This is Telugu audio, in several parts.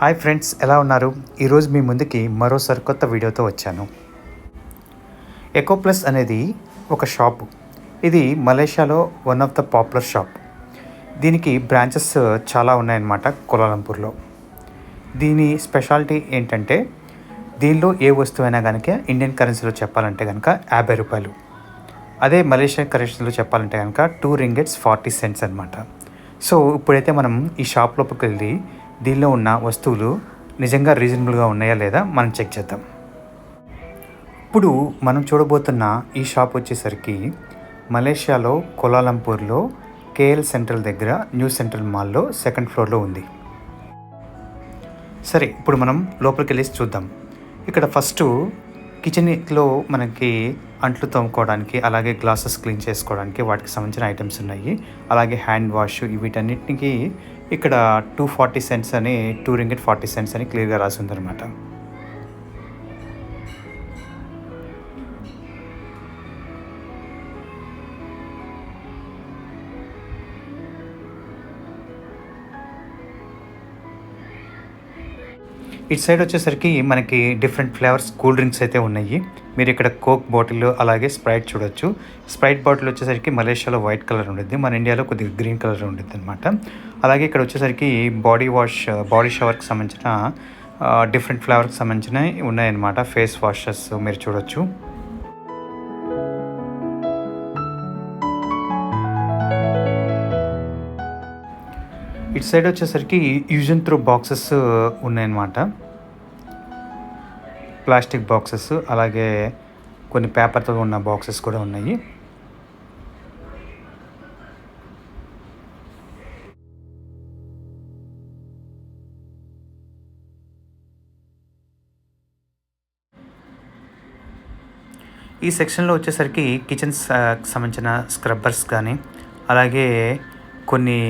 హాయ్ ఫ్రెండ్స్, ఎలా ఉన్నారు? ఈరోజు మీ ముందుకి మరో సరికొత్త వీడియోతో వచ్చాను. ఎకో ప్లస్ అనేది ఒక షాపు. ఇది మలేషియాలో one of the popular shop. దీనికి బ్రాంచెస్ చాలా ఉన్నాయన్నమాట కోలాలంపూర్లో. దీని స్పెషాలిటీ ఏంటంటే దీనిలో ఏ వస్తువైనా కనుక ఇండియన్ కరెన్సీలో చెప్పాలంటే కనుక 50 రూపాయలు. అదే మలేషియన్ కరెన్సీలో చెప్పాలంటే కనుక 2 రింగిట్స్ 40 సెంట్స్ అనమాట. సో ఇప్పుడైతే మనం ఈ షాప్ లోపలికి వెళ్ళి దీనిలో ఉన్న వస్తువులు నిజంగా రీజనబుల్గా ఉన్నాయా లేదా మనం చెక్ చేద్దాం. ఇప్పుడు మనం చూడబోతున్న ఈ షాప్ వచ్చేసరికి మలేషియాలో కోలాలంపూర్లో కేఎల్ సెంట్రల్ దగ్గర న్యూ సెంట్రల్ మాల్లో సెకండ్ ఫ్లోర్లో ఉంది. సరే, ఇప్పుడు మనం లోపలికి వెళ్ళి చూద్దాం. ఇక్కడ ఫస్ట్ కిచెన్లో మనకి అంట్లు తోముకోవడానికి, అలాగే గ్లాసెస్ క్లీన్ చేసుకోవడానికి వాటికి సంబంధించిన ఐటమ్స్ ఉన్నాయి. అలాగే హ్యాండ్ వాష్, వీటన్నిటికి ఇక్కడ 240 సెంట్స్ అని 2 రింగిట్ 40 సెంట్స్ అని క్లియర్గా రాసి ఉందన్నమాట. ఇటు సైడ్ వచ్చేసరికి మనకి డిఫరెంట్ ఫ్లేవర్స్ కూల్ డ్రింక్స్ అయితే ఉన్నాయి. మీరు ఇక్కడ కోక్ బాటిల్, అలాగే స్ప్రైట్ చూడొచ్చు. స్ప్రైట్ బాటిల్ వచ్చేసరికి మలేషియాలో వైట్ కలర్ ఉంటుంది, మన ఇండియాలో కొద్దిగా గ్రీన్ కలర్ ఉంటుంది అనమాట. అలాగే ఇక్కడ వచ్చేసరికి బాడీ షవర్కి సంబంధించిన డిఫరెంట్ ఫ్లేవర్కి సంబంధించినవి ఉన్నాయన్నమాట. ఫేస్ వాషెస్ మీరు చూడొచ్చు. ఇటు సైడ్ వచ్చేసరికి యూజ్ అండ్ త్రో బాక్సెస్ ఉన్నాయన్నమాట. ప్లాస్టిక్ బాక్సెస్, అలాగే కొన్ని పేపర్తో ఉన్న బాక్సెస్ కూడా ఉన్నాయి. ఈ సెక్షన్లో వచ్చేసరికి కిచెన్స్ సంబంధించిన స్క్రబ్బర్స్ కానీ, అలాగే కొన్ని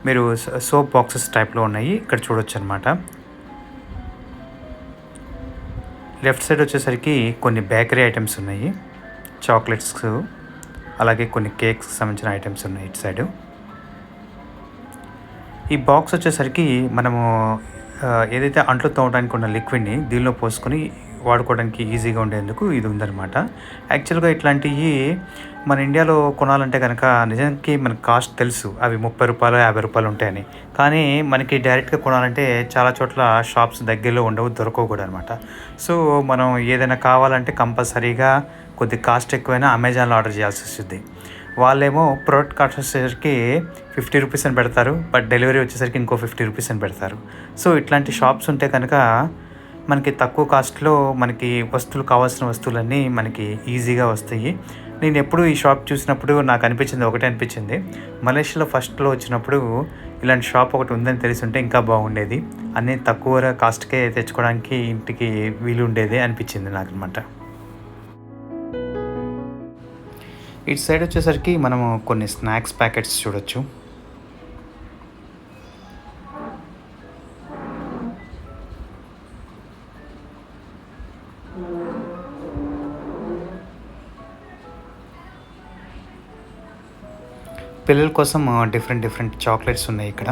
మీరు సోప్ బాక్సెస్ టైప్లో ఉన్నాయి, ఇక్కడ చూడొచ్చు అనమాట. లెఫ్ట్ సైడ్ వచ్చేసరికి కొన్ని బేకరీ ఐటమ్స్ ఉన్నాయి, చాక్లెట్స్, అలాగే కొన్ని కేక్స్ సంబంధించిన ఐటమ్స్ ఉన్నాయి ఇటు సైడు. ఈ బాక్స్ వచ్చేసరికి మనము ఏదైతే అంట్లు తోమడానికి ఉన్న లిక్విడ్ని దీనిలో పోసుకొని వాడుకోవడానికి ఈజీగా ఉండేందుకు ఇది ఉందన్నమాట. యాక్చువల్గా ఇట్లాంటివి మన ఇండియాలో కొనాలంటే కనుక నిజానికి మనకు కాస్ట్ తెలుసు, అవి 30 రూపాయలు 50 రూపాయలు ఉంటాయని. కానీ మనకి డైరెక్ట్గా కొనాలంటే చాలా చోట్ల షాప్స్ దగ్గరలో ఉండవు, దొరకవు కూడా అనమాట. సో మనం ఏదైనా కావాలంటే కంపల్సరీగా కొద్ది కాస్ట్ ఎక్కువైనా అమెజాన్లో ఆర్డర్ చేయాల్సి వస్తుంది. వాళ్ళేమో ప్రోడక్ట్ కాస్ట్ వచ్చేసరికి 50 రూపీస్ అని పెడతారు, బట్ డెలివరీ వచ్చేసరికి ఇంకో 50 రూపీస్ అని పెడతారు. సో ఇట్లాంటి షాప్స్ ఉంటే కనుక మనకి తక్కువ కాస్ట్లో మనకి కావాల్సిన వస్తువులన్నీ మనకి ఈజీగా వస్తాయి. నేను ఎప్పుడు ఈ షాప్ చూసినప్పుడు నాకు ఒకటే అనిపించింది, మలేషియాలో ఫస్ట్లో వచ్చినప్పుడు ఇలాంటి షాప్ ఒకటి ఉందని తెలిసి ఉంటే ఇంకా బాగుండేది, అన్నీ తక్కువ కాస్ట్కే తెచ్చుకోవడానికి ఇంటికి వీలు ఉండేది అనిపించింది నాకు అనమాట. ఇటు సైడ్ వచ్చేసరికి మనము కొన్ని స్నాక్స్ ప్యాకెట్స్ చూడొచ్చు. పిల్లల కోసం డిఫరెంట్ చాక్లెట్స్ ఉన్నాయి ఇక్కడ.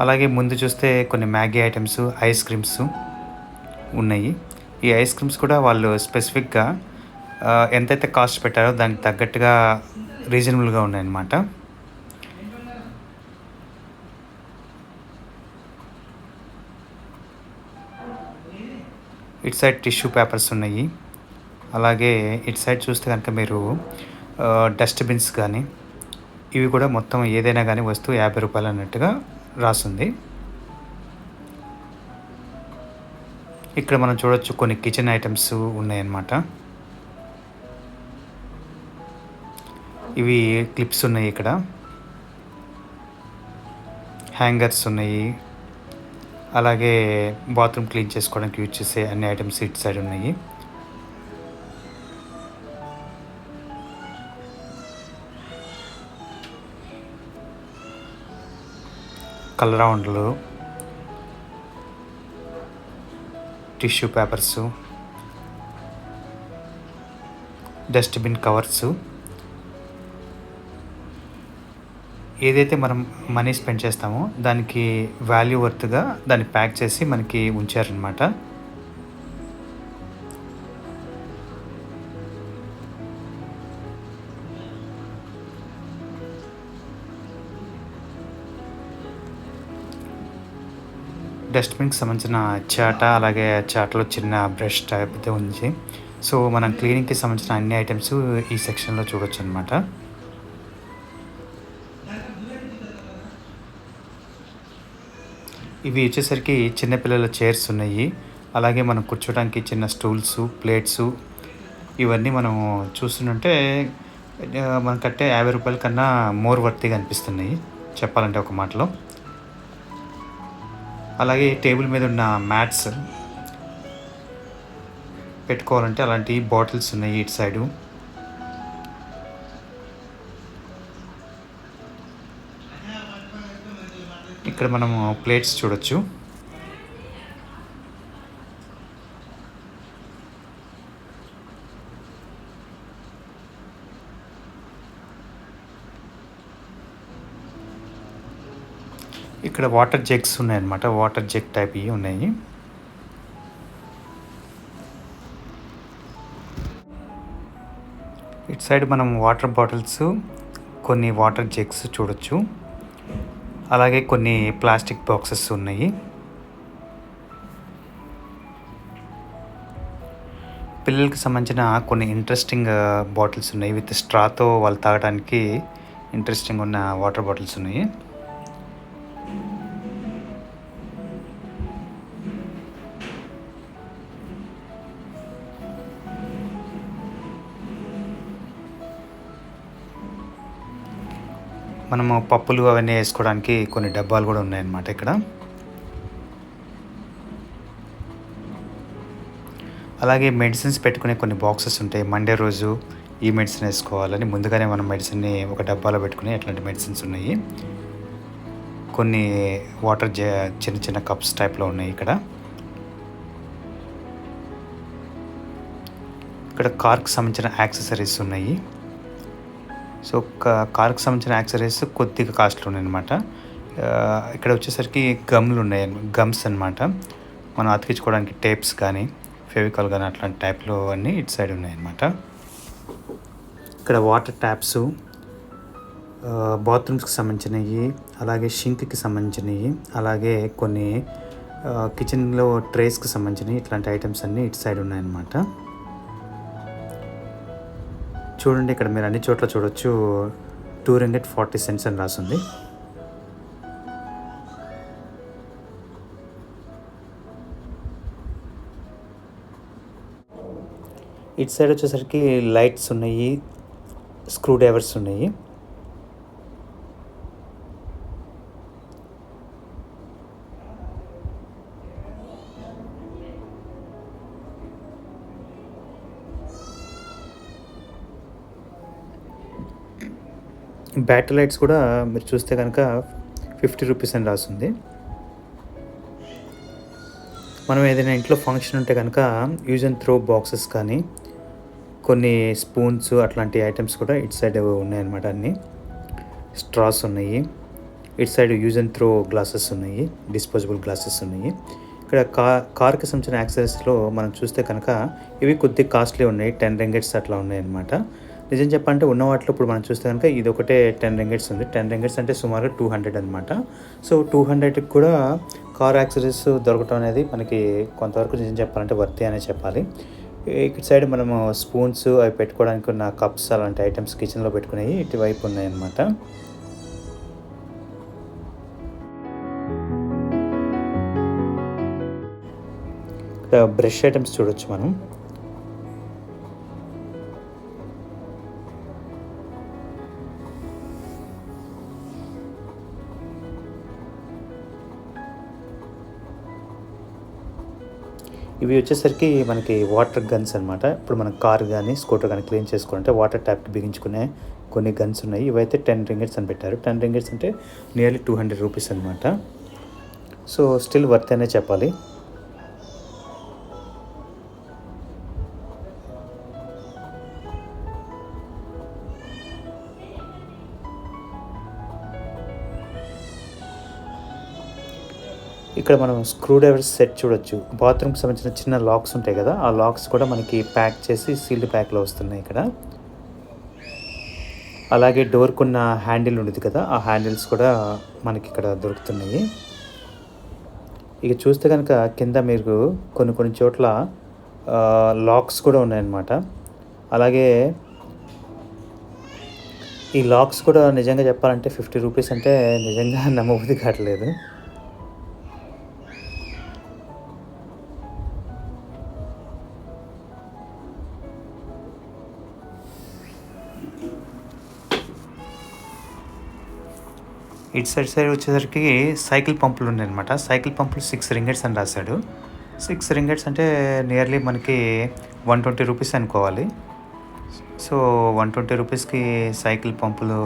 అలాగే ముందు చూస్తే కొన్ని మ్యాగీ ఐటమ్స్, ఐస్ క్రీమ్స్ ఉన్నాయి. ఈ ఐస్ క్రీమ్స్ కూడా వాళ్ళు స్పెసిఫిక్గా ఎంతైతే కాస్ట్ పెట్టారో దానికి తగ్గట్టుగా రీజనబుల్గా ఉన్నాయన్నమాట. ఇటు సైడ్ టిష్యూ పేపర్స్ ఉన్నాయి. అలాగే ఇటు సైడ్ చూస్తే కనుక మీరు డస్ట్బిన్స్ కానీ, ఇవి కూడా మొత్తం ఏదైనా కానీ వస్తువు 50 రూపాయలు అన్నట్టుగా రాస్తుంది. ఇక్కడ మనం చూడొచ్చు కొన్ని కిచెన్ ఐటమ్స్ ఉన్నాయన్నమాట. ఇవి క్లిప్స్ ఉన్నాయి, ఇక్కడ హ్యాంగర్స్ ఉన్నాయి, అలాగే బాత్రూమ్ క్లీన్ చేసుకోవడానికి యూజ్ చేసే అన్ని ఐటమ్స్ ఇటు సైడ్ ఉన్నాయి. కలరౌండ్లు, టిష్యూ పేపర్స్, డస్ట్బిన్ కవర్స్, ఏదైతే మనం మనీ స్పెండ్ చేస్తామో దానికి వాల్యూ వర్త్‌గా దాన్ని ప్యాక్ చేసి మనకి ఉంచారనమాట. డస్ట్‌బిన్‌కి సంబంధించిన చాట, అలాగే చాటలో చిన్న బ్రష్ టైప్‌ది ఉంది. సో, మనం క్లీనింగ్‌కి సంబంధించిన అన్ని ఐటెమ్స్ ఈ సెక్షన్‌లో చూడొచ్చనమాట. ఇవి వచ్చేసరికి చిన్న పిల్లల చైర్స్ ఉన్నాయి. అలాగే మనం కూర్చోడానికి చిన్న స్టూల్సు, ప్లేట్సు ఇవన్నీ మనం చూస్తుంటే మనం కట్టే రూ. 50 కన్నా మోర్ వర్తీగా అనిపిస్తున్నాయి చెప్పాలంటే ఒక మాటలో. అలాగే టేబుల్ మీద ఉన్న మ్యాట్స్ పెట్టుకోవాలంటే అలాంటి బాటిల్స్ ఉన్నాయి ఇటు సైడు. ఇక్కడ మనము ప్లేట్స్ చూడొచ్చు. ఇక్కడ వాటర్ జగ్స్ ఉన్నాయన్నమాట. వాటర్ జగ్ టైప్‌యి ఉన్నాయి. ఇటు సైడ్ మనం వాటర్ బాటిల్స్, కొన్ని వాటర్ జగ్స్ చూడొచ్చు. అలాగే కొన్ని ప్లాస్టిక్ బాక్సెస్ ఉన్నాయి. పిల్లలకి సంబంధించిన కొన్ని ఇంట్రెస్టింగ్ బాటిల్స్ ఉన్నాయి. విత్ స్ట్రాతో వాళ్ళు తాగడానికి ఇంట్రెస్టింగ్ ఉన్న వాటర్ బాటిల్స్ ఉన్నాయి. మనము పప్పులు అవన్నీ వేసుకోవడానికి కొన్ని డబ్బాలు కూడా ఉన్నాయన్నమాట ఇక్కడ. అలాగే మెడిసిన్స్ పెట్టుకునే కొన్ని బాక్సెస్ ఉంటాయి. మండే రోజు ఈ మెడిసిన్ వేసుకోవాలని ముందుగానే మనం మెడిసిన్ని ఒక డబ్బాలో పెట్టుకుని అట్లాంటి మెడిసిన్స్ ఉన్నాయి. కొన్ని వాటర్ చిన్న చిన్న కప్స్ టైప్‌లో ఉన్నాయి ఇక్కడ. ఇక్కడ కార్‌కి సంబంధించిన యాక్సెసరీస్ ఉన్నాయి. సో, కార్‌కి సంబంధించిన యాక్సెసరీస్ కొద్దిగా కాస్ట్‌లో ఉన్నాయన్నమాట. ఇక్కడ వచ్చేసరికి గమ్స్ అనమాట. మనం అతికించుకోవడానికి టేప్స్ కానీ, ఫెవికాల్ కానీ అట్లాంటి టైప్‌లో అన్నీ ఇటు సైడ్ ఉన్నాయన్నమాట. ఇక్కడ వాటర్ ట్యాప్సు, బాత్రూమ్స్‌కి సంబంధించినవి, అలాగే షింక్‌కి సంబంధించినవి, అలాగే కొన్ని కిచెన్‌లో ట్రేస్‌కి సంబంధించినవి ఇట్లాంటి ఐటమ్స్ అన్నీ ఇటు సైడ్ ఉన్నాయన్నమాట. చూడండి, ఇక్కడ మీరు అన్ని చోట్ల చూడొచ్చు ₹2.40 అని రాసుంది. ఇటు సైడ్ వచ్చేసరికి లైట్స్ ఉన్నాయి, స్క్రూ డ్రైవర్స్ ఉన్నాయి. బ్యాటరీ లైట్స్ కూడా మీరు చూస్తే కనుక ₹50 అని రాసుంది. మనం ఏదైనా ఇంట్లో ఫంక్షన్ ఉంటే కనుక యూజ్ అండ్ త్రో బాక్సెస్ కానీ, కొన్ని స్పూన్స్ అట్లాంటి ఐటమ్స్ కూడా ఇటు సైడ్ ఉన్నాయన్నమాట. అన్నీ స్ట్రాస్ ఉన్నాయి. ఇటు side use and throw glasses ఉన్నాయి, డిస్పోజబుల్ గ్లాసెస్ ఉన్నాయి. ఇక్కడ కార్కి సంబంధించిన యాక్సెసరీస్లో మనం చూస్తే కనుక ఇవి కొద్దిగా కాస్ట్లీ ఉన్నాయి. $10 అట్లా ఉన్నాయన్నమాట. నిజం చెప్పాలంటే ఉన్న వాటిలో ఇప్పుడు మనం చూస్తే కనుక ఇది ఒకటే $10 ఉంది. $10 అంటే సుమారుగా 200 అనమాట. సో 200కి కూడా కార్ యాక్సెసరీస్ దొరకటం అనేది మనకి కొంతవరకు నిజం చెప్పాలంటే వర్తీ అనే చెప్పాలి. ఇటు సైడ్ మనము స్పూన్స్ అవి పెట్టుకోవడానికి ఉన్న కప్స్ అలాంటి ఐటమ్స్ కిచెన్లో పెట్టుకునేవి ఇటువైపు ఉన్నాయన్నమాట. ఇక్కడ బ్రష్ ఐటమ్స్ చూడొచ్చు మనం. ఇవి వచ్చేసరికి మనకి వాటర్ గన్స్ అనమాట. ఇప్పుడు మనం కార్ కానీ స్కూటర్ కానీ క్లీన్ చేసుకోవాలంటే వాటర్ ట్యాప్కి బిగించుకునే కొన్ని గన్స్ ఉన్నాయి. ఇవైతే $10 అని పెట్టారు. $10 అంటే నియర్లీ ₹200 అనమాట. సో స్టిల్ వర్త్ అనే చెప్పాలి. ఇక్కడ మనం స్క్రూ డ్రైవర్ సెట్ చూడొచ్చు. బాత్రూమ్కి సంబంధించిన చిన్న లాక్స్ ఉంటాయి కదా, ఆ లాక్స్ కూడా మనకి ప్యాక్ చేసి సీల్డ్ ప్యాక్లో వస్తున్నాయి ఇక్కడ. అలాగే డోర్కున్న హ్యాండిల్ ఉండేది కదా, ఆ హ్యాండిల్స్ కూడా మనకి ఇక్కడ దొరుకుతున్నాయి. ఇక చూస్తే కనుక కింద మీరు కొన్ని కొన్ని చోట్ల లాక్స్ కూడా ఉన్నాయన్నమాట. అలాగే ఈ లాక్స్ కూడా నిజంగా చెప్పాలంటే 50 రూపీస్ అంటే నిజంగా నమ్మబుద్ధి కావట్లేదు. ఇటు సైడ్ వచ్చేసరికి సైకిల్ పంపులు ఉన్నాయన్నమాట. సైకిల్ పంపులు 6 రింగెట్స్ అని రాశాడు. 6 రింగెట్స్ అంటే నియర్లీ మనకి 120 రూపీస్ అనుకోవాలి. సో 120 రూపీస్కి సైకిల్ పంపులు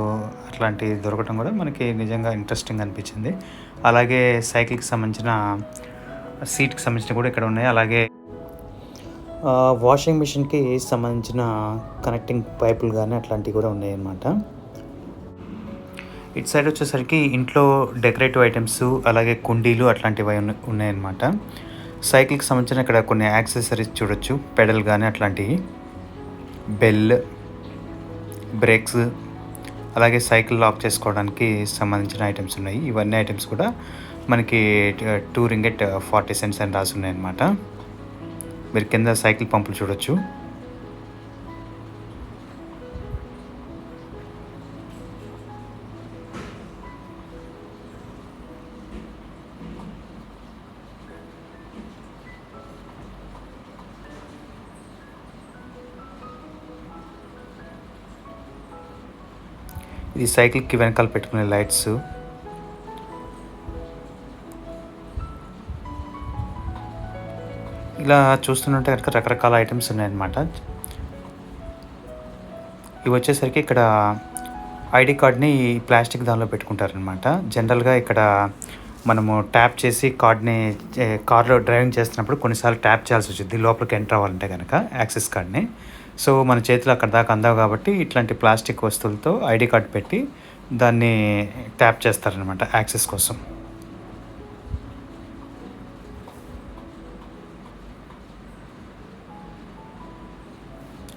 అట్లాంటివి దొరకడం కూడా మనకి నిజంగా ఇంట్రెస్టింగ్ అనిపించింది. అలాగే సైకిల్కి సంబంధించిన సీట్కి సంబంధించిన కూడా ఇక్కడ ఉన్నాయి. అలాగే వాషింగ్ మిషన్కి సంబంధించిన కనెక్టింగ్ పైపులు కానీ అట్లాంటివి కూడా ఉన్నాయి అన్నమాట. ఇటు సైడ్ వచ్చేసరికి ఇంట్లో డెకరేటివ్ ఐటమ్స్, అలాగే కుండీలు అట్లాంటివి ఉన్నాయన్నమాట. సైకిల్కి సంబంధించిన ఇక్కడ కొన్ని యాక్సెసరీస్ చూడొచ్చు. పెడల్ కానీ అట్లాంటివి, బెల్, బ్రేక్స్, అలాగే సైకిల్ లాక్ చేసుకోవడానికి సంబంధించిన ఐటమ్స్ ఉన్నాయి. ఇవన్నీ ఐటమ్స్ కూడా మనకి 2 రింగెట్ 40 సెంట్స్ అని రాసి ఉన్నాయన్నమాట. మీరు కింద సైకిల్ పంపులు చూడొచ్చు. ఇది సైకిల్కి వెనకాల పెట్టుకునే లైట్స్. ఇలా చూస్తుంటే కనుక రకరకాల ఐటమ్స్ ఉన్నాయన్నమాట. ఇవి వచ్చేసరికి ఇక్కడ ఐడి కార్డ్ని ప్లాస్టిక్ దానిలో పెట్టుకుంటారనమాట. జనరల్గా ఇక్కడ మనము ట్యాప్ చేసి కార్లో డ్రైవింగ్ చేస్తున్నప్పుడు కొన్నిసార్లు ట్యాప్ చేయాల్సి వచ్చింది లోపలికి ఎంటర్ అవ్వాలంటే కనుక యాక్సెస్ కార్డ్ని. సో మన చేతిలో అక్కడ దాకా అందవు కాబట్టి ఇట్లాంటి ప్లాస్టిక్ వస్తువులతో ఐడి కార్డ్ పెట్టి దాన్ని ట్యాప్ చేస్తారనమాట యాక్సెస్ కోసం.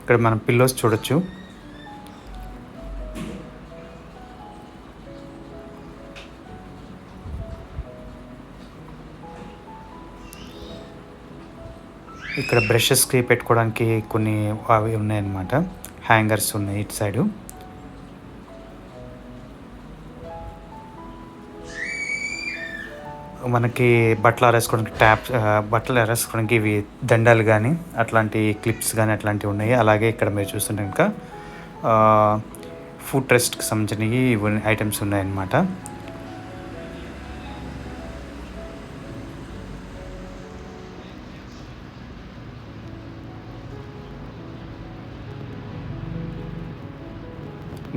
ఇక్కడ మనం పిల్లోస్ చూడొచ్చు. ఇక్కడ బ్రషెస్కి పెట్టుకోవడానికి కొన్ని అవి ఉన్నాయన్నమాట. హ్యాంగర్స్ ఉన్నాయి ఇటు సైడు. మనకి బట్టలు ఆరేసుకోవడానికి బట్టలు ఆరేసుకోవడానికి ఇవి దండాలు కానీ అట్లాంటి క్లిప్స్ కానీ అట్లాంటివి ఉన్నాయి. అలాగే ఇక్కడ మీరు చూస్తుంటే ఇంకా ఫుడ్ రెస్ట్కి సంబంధించినవి ఐటమ్స్ ఉన్నాయన్నమాట.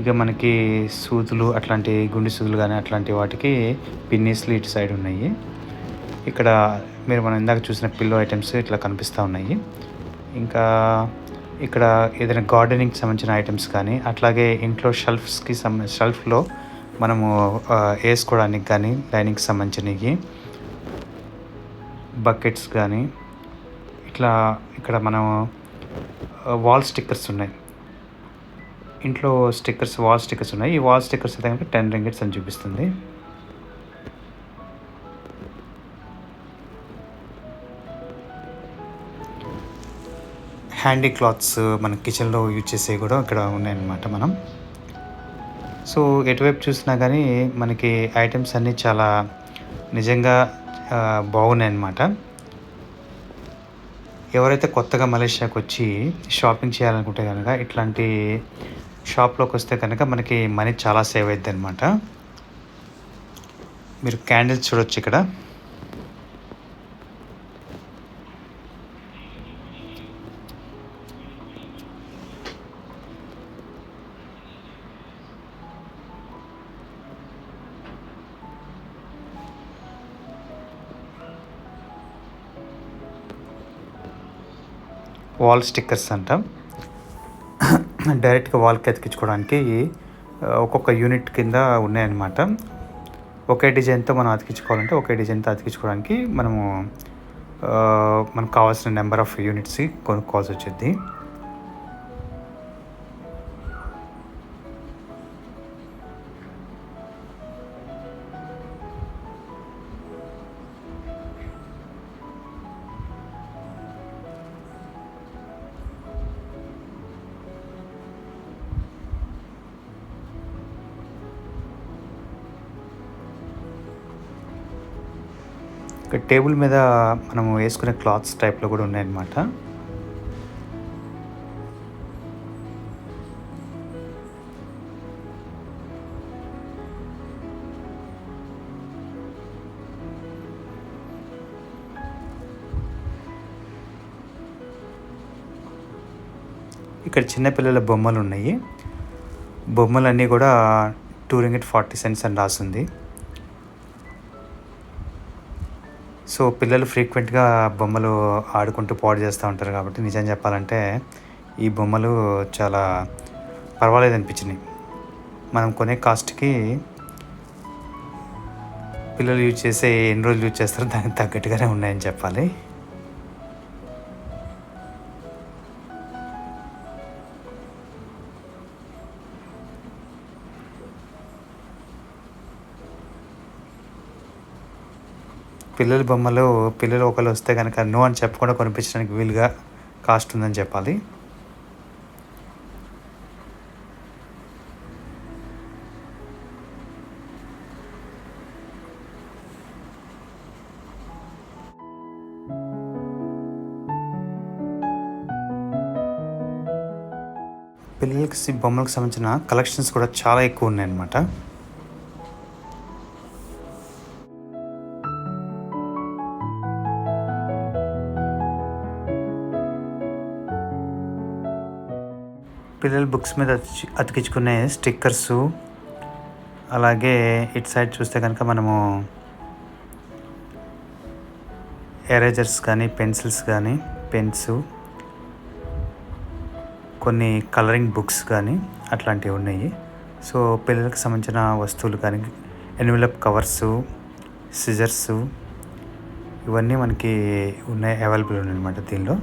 ఇక మనకి సూదులు అట్లాంటి గుండె సూదులు కానీ అట్లాంటి వాటికి పిన్నీస్లు ఇటు సైడ్ ఉన్నాయి. ఇక్కడ మనం ఇందాక చూసిన పిల్లో ఐటమ్స్ ఇట్లా కనిపిస్తూ ఉన్నాయి. ఇంకా ఇక్కడ ఏదైనా గార్డెనింగ్కి సంబంధించిన ఐటమ్స్ కానీ అట్లాగే ఇంట్లో షెల్ఫ్లో మనము వేసుకోవడానికి కానీ లైనింగ్కి సంబంధించినవి బకెట్స్ కానీ ఇట్లా ఇక్కడ మనం వాల్ స్టిక్కర్స్ ఉన్నాయి. ఇంట్లో వాల్ స్టిక్కర్స్ ఉన్నాయి. ఈ వాల్ స్టిక్కర్స్ అయితే కనుక 10 రింగిట్స్ అని చూపిస్తుంది. హ్యాండీ క్లాత్స్ మన కిచెన్లో యూజ్ చేసేవి కూడా ఇక్కడ ఉన్నాయన్నమాట మనం. సో ఎటువైపు చూసినా కానీ మనకి ఐటమ్స్ అన్నీ చాలా నిజంగా బాగున్నాయి అన్నమాట. ఎవరైతే కొత్తగా మలేషియాకి వచ్చి షాపింగ్ చేయాలనుకుంటే కనుక ఇట్లాంటి షాప్లోకి వస్తే కనుక మనకి మనీ చాలా సేవ్ అవుతుంది అనమాట. మీరు క్యాండిల్స్ చూడొచ్చు ఇక్కడ. వాల్ స్టిక్కర్స్ అంట. డైరెక్ట్గా వాల్కి అతికించుకోవడానికి ఒక్కొక్క యూనిట్ కింద ఉన్నాయన్నమాట. ఒకే డిజైన్తో మనం అతికించుకోవాలంటే ఒకే డిజైన్తో అతికించుకోవడానికి మనకు కావాల్సిన నెంబర్ ఆఫ్ యూనిట్స్ కొనుక్కోవాల్సి వచ్చింది. ఇక్కడ టేబుల్ మీద మనము వేసుకునే క్లాత్స్ టైప్లో కూడా ఉన్నాయన్నమాట. ఇక్కడ చిన్నపిల్లల బొమ్మలు ఉన్నాయి. బొమ్మలన్నీ కూడా 2 ringgit 40 cents అని రాసింది. సో పిల్లలు ఫ్రీక్వెంట్గా బొమ్మలు ఆడుకుంటూ పాడు చేస్తూ ఉంటారు కాబట్టి నిజం చెప్పాలంటే ఈ బొమ్మలు చాలా పర్వాలేదు అనిపించినాయి. మనం కొనే కాస్ట్కి పిల్లలు యూజ్ చేసే ఎన్ని రోజులు యూజ్ చేస్తారో దానికి తగ్గట్టుగానే ఉన్నాయని చెప్పాలి. పిల్లల బొమ్మలు పిల్లలు ఒకళ్ళు వస్తే కనుక నో అని చెప్పకుండా కొనిపించడానికి వీలుగా కాస్ట్ ఉందని చెప్పాలి. పిల్లలకి బొమ్మలకు సంబంధించిన కలెక్షన్స్ కూడా చాలా ఎక్కువ ఉన్నాయన్నమాట. పిల్లల బుక్స్ మీద అతికించుకునే స్టిక్కర్సు, అలాగే ఇటు సైడ్ చూస్తే కనుక మనము ఎరేజర్స్ కానీ పెన్సిల్స్ కానీ పెన్స్, కొన్ని కలరింగ్ బుక్స్ కానీ అట్లాంటివి ఉన్నాయి. సో పిల్లలకు సంబంధించిన వస్తువులు కానీ ఎన్వెలప్ కవర్సు, సిజర్సు ఇవన్నీ మనకి ఉన్నాయి, అవైలబుల్ ఉన్నాయన్నమాట దీనిలో.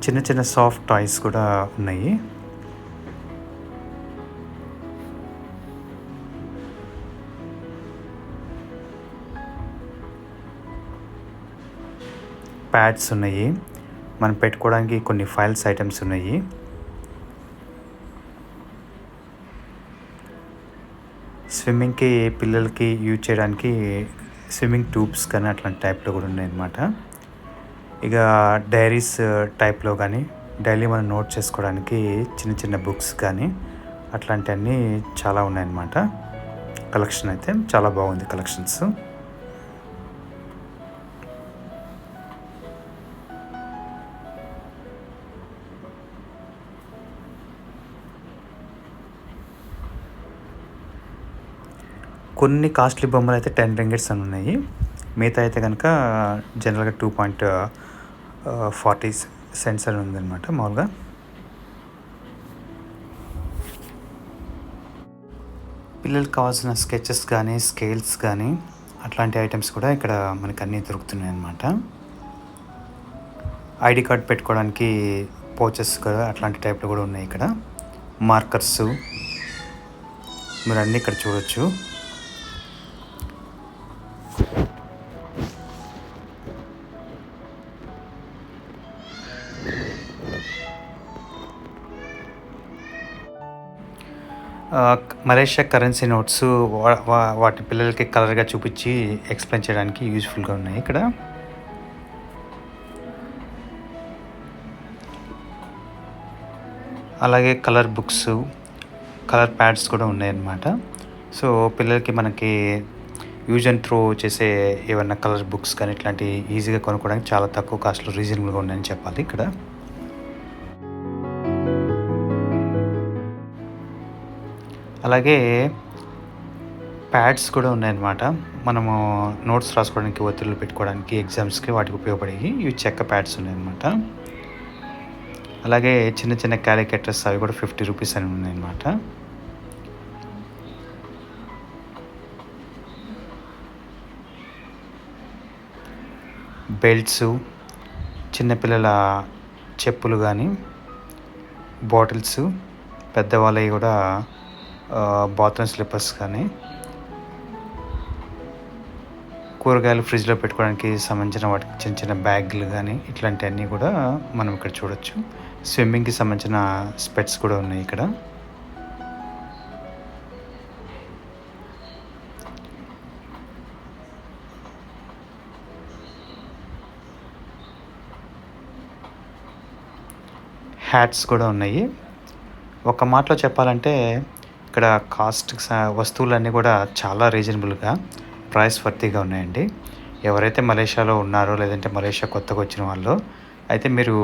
చిన్న చిన్న సాఫ్ట్ టాయ్స్ కూడా ఉన్నాయి. ప్యాడ్స్ ఉన్నాయి, మనం పెట్టుకోవడానికి కొన్ని ఫైల్స్ ఐటమ్స్ ఉన్నాయి. స్విమ్మింగ్కి పిల్లలకి యూజ్ చేయడానికి స్విమ్మింగ్ ట్యూబ్స్ కానీ అట్లాంటి టైప్లో కూడా ఉన్నాయన్నమాట. ఇక డైరీస్ టైప్లో కానీ డైలీ మనం నోట్ చేసుకోవడానికి చిన్న చిన్న బుక్స్ కానీ అట్లాంటివన్నీ చాలా ఉన్నాయన్నమాట. కలెక్షన్ అయితే చాలా బాగుంది కలెక్షన్స్. కొన్ని కాస్ట్లీ బొమ్మలు అయితే 10 ringgits అని ఉన్నాయి. మిగతా అయితే కనుక జనరల్గా 2.40 cents అని ఉందన్నమాట మామూలుగా. పిల్లలకు కావాల్సిన స్కెచెస్ కానీ స్కేల్స్ కానీ అట్లాంటి ఐటమ్స్ కూడా ఇక్కడ మనకు అన్నీ దొరుకుతున్నాయి అన్నమాట. ఐడి కార్డ్ పెట్టుకోవడానికి పౌచెస్ కూడా అట్లాంటి టైప్లో కూడా ఉన్నాయి. ఇక్కడ మార్కర్సు మీరు అన్నీ ఇక్కడ చూడొచ్చు. మలేషియా కరెన్సీ నోట్స్ వాటి పిల్లలకి కలర్గా చూపించి ఎక్స్ప్లెయిన్ చేయడానికి యూజ్ఫుల్గా ఉన్నాయి ఇక్కడ. అలాగే కలర్ బుక్స్, కలర్ ప్యాడ్స్ కూడా ఉన్నాయన్నమాట. సో పిల్లలకి మనకి యూజ్ అండ్ త్రో చేసే ఏమన్నా కలర్ బుక్స్ కానీ ఇట్లాంటి ఈజీగా కొనుక్కోవడానికి చాలా తక్కువ కాస్ట్లో రీజనబుల్గా ఉన్నాయని చెప్పాలి ఇక్కడ. అలాగే ప్యాడ్స్ కూడా ఉన్నాయన్నమాట. మనము నోట్స్ రాసుకోవడానికి, ఒత్తిళ్ళు పెట్టుకోవడానికి, ఎగ్జామ్స్కి వాటికి ఉపయోగపడేవి ఇవి చెక్క ప్యాడ్స్ ఉన్నాయన్నమాట. అలాగే చిన్న చిన్న క్యాలిక్యులేటర్స్ అవి కూడా 50 రూపీస్ అని ఉన్నాయన్నమాట. బెల్ట్సు, చిన్నపిల్లల చెప్పులు కానీ, బాటిల్స్, పెద్దవాళ్ళవి కూడా బాత్రూమ్ స్లిప్పర్స్ కానీ, కూరగాయలు ఫ్రిడ్జ్లో పెట్టుకోవడానికి సంబంధించిన వాటికి చిన్న చిన్న బ్యాగులు కానీ ఇట్లాంటివన్నీ కూడా మనం ఇక్కడ చూడొచ్చు. స్విమ్మింగ్కి సంబంధించిన స్పెట్స్ కూడా ఉన్నాయి ఇక్కడ. హ్యాట్స్ కూడా ఉన్నాయి. ఒక మాటలో చెప్పాలంటే ఇక్కడ వస్తువులన్నీ కూడా చాలా రీజనబుల్గా ప్రైస్ వర్తీగా ఉన్నాయండి. ఎవరైతే మలేషియాలో ఉన్నారో లేదంటే మలేషియా కొత్తగా వచ్చిన వాళ్ళు అయితే మీరు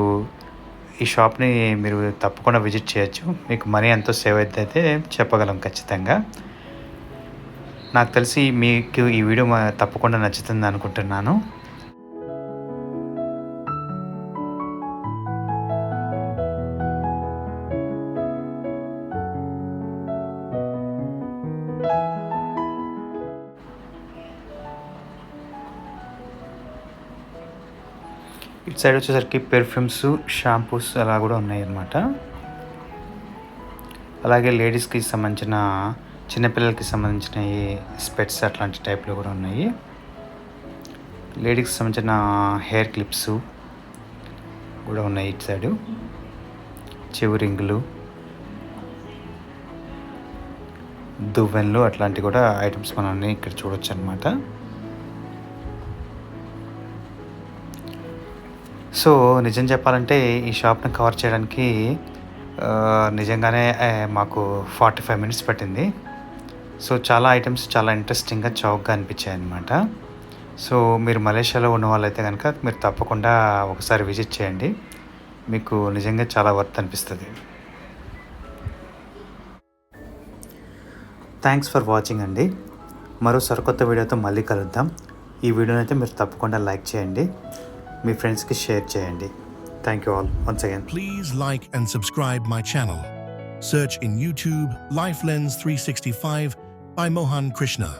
ఈ షాప్ని మీరు తప్పకుండా విజిట్ చేయొచ్చు. మీకు మనీ ఎంతో సేవ్ అయితే చెప్పగలం ఖచ్చితంగా. నాకు తెలిసి మీకు ఈ వీడియో తప్పకుండా నచ్చుతుంది అనుకుంటున్నాను. ఇటు సైడ్ వచ్చేసరికి పెర్ఫ్యూమ్స్, షాంపూస్ అలా కూడా ఉన్నాయన్నమాట. అలాగే లేడీస్కి సంబంధించిన, చిన్నపిల్లలకి సంబంధించిన స్పెట్స్ అట్లాంటి టైప్లో కూడా ఉన్నాయి. లేడీస్కి సంబంధించిన హెయిర్ క్లిప్స్ కూడా ఉన్నాయి ఇటు సైడు. చెవి రింగులు, దువ్వెన్లు అట్లాంటివి కూడా ఐటమ్స్ మనం ఇక్కడ చూడొచ్చు అనమాట. సో నిజం చెప్పాలంటే ఈ షాప్ని కవర్ చేయడానికి నిజంగానే మాకు 45 మినిట్స్ పట్టింది. సో చాలా ఐటమ్స్ చాలా ఇంట్రెస్టింగ్గా చౌకగా అనిపించాయి అన్నమాట. సో మీరు మలేషియాలో ఉన్న వాళ్ళైతే కనుక మీరు తప్పకుండా ఒకసారి విజిట్ చేయండి. మీకు నిజంగా చాలా వర్త్ అనిపిస్తుంది. థ్యాంక్స్ ఫర్ వాచింగ్ అండి. మరో సరికొత్త వీడియోతో మళ్ళీ కలుద్దాం. ఈ వీడియోని అయితే మీరు తప్పకుండా లైక్ చేయండి, మీ ఫ్రెండ్స్కి షేర్ చేయండి. Thank you all once again. Please like and subscribe my channel. Search in YouTube Life Lens 365 by Mohan Krishna.